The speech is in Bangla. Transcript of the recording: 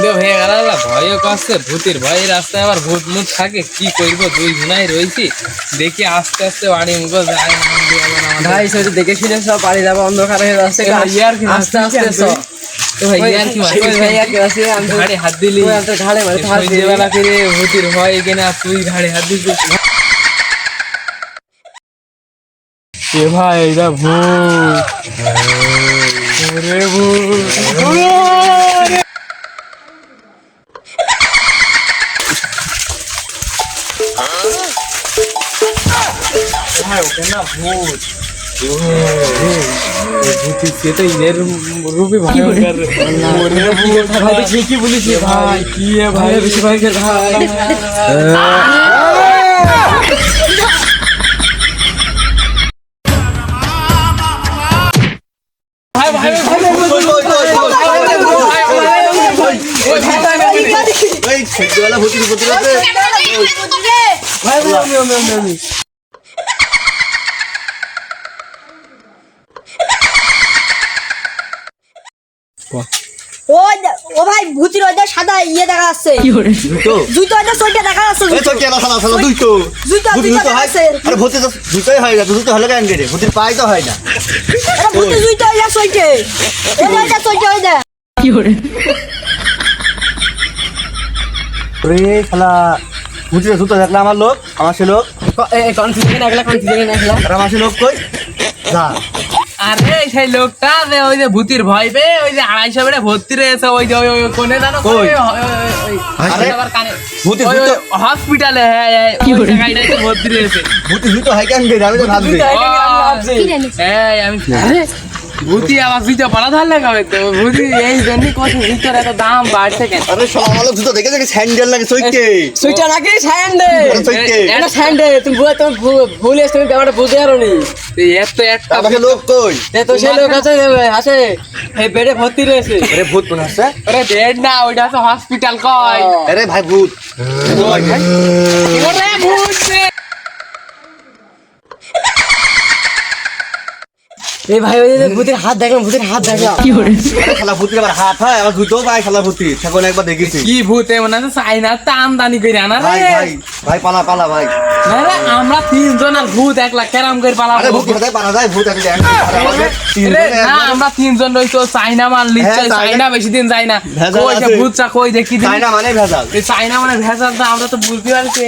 সঙ্গে হয়ে গেল, ভয়ও করছে, ভূতের ভয়ে রাস্তায় আবার ভূত মুখ থাকে, কি করবো, দুই গুনাই রয়েছি। দেখি আস্তে আস্তে বাড়ি মুখো যায়। ভাই সেটা দেখে শুনে সব বাড়ি যাবো, অন্ধকার হয়ে যাচ্ছে, আস্তে আস্তে সব ঘাড়ে হাত দিলি, ঘাড়ে বেলা ফিরে ভূতের ভয় এখানে, আর তুই ঘাড়ে হাত দিচ্ছিস। এ ভাই এটা ভূত, ওরে ভূত। ভাই ওকে না ভূত, ভূতি সে তো ইনের রূপে ভয়ঙ্কর। ঠিকই বলেছি ভাই, কি ভাই বেশি ভয়ঙ্কর ভাই। ও ভাই ভূতির ওইটা সাদা ইয়ে দেখা যাচ্ছে, জুতো ওইটা সোইটা দেখা যাচ্ছে, জুতো দেখা যাচ্ছে, জুতোই হয় না, জুতো হলে কেন রে? ভূতের পায়ে তো হয় না। এটা ভূতির জুতো ওইটা সোইটে, ওইটা সোইটা ওইটা। রে শালা ভূতের জুতো দেখলে আমার লোক, আমার সে লোক, কনফিউশন আর আমার সে লোক কই যা। আরে সেই লোকটা যে ওই যে ভূতির ভয় পেয়ে ওই যে 250 বেড়ে ভর্তি রয়েছে, ওই যে ওই কোনে জানো কই? হসপিটালে ভর্তি রয়েছে। ভূতের জুতো হয় কেন রে? আমি তো ভাবছি আমি ভূতি আবার জুতো পাড়া ধর লাগাবে তো, ভূতি এই জন্য কত জুতোর এত দাম বাড়ছে কেন? আরে শালা আমার লোক জুতো দেখে দেখে স্যান্ডেল লাগে সইকে, সুইটা নাকি স্যান্ডেল, এটা স্যান্ডেল। তুমি ভুল এসে তুমি ব্যাপারটা বুঝতে পারো নি। এত একটা আমাকে লোক কই? তো সেই লোক আছে আসে এই বেডে ভর্তি রয়েছে। আরে ভূত কোন আছে? আরে বেড না, ওইটা তো হসপিটাল কয়। আরে ভাই ভূত ওরে ভূত রে। এই ভাই ওই যে ভূতের হাত দেখলাম, ভূতের হাত দেখলাম। আরে শালা ভূতের আবার হাত হয়, আমার জুতো পায় শালা ভূতি। সেখানে একবার দেখেছি। কি ভূত মনে আছে চাইনার তা আমদানি করে আনা ভাই রে। ভাই ভাই পালা পালা ভাই। না রে, আমরা 3 জন আর ভূত একলা কেরাম করে আরে পালাবো। ভূত কোথায় পালা যায়? ভূত আছে দেখ। রে, না আমরা 3 জন রইছো, চাইনা মাল লিচ্ছে, হ্যাঁ, চাইনা বেশি দিন যায় না। ভেজাল কই যে আছে। ভূতটা কই দেখি দিন। চাইনা মানে ভেজাল। এই চাইনা মানে ভেজাল, তো আমরা তো বুঝতে পারছি।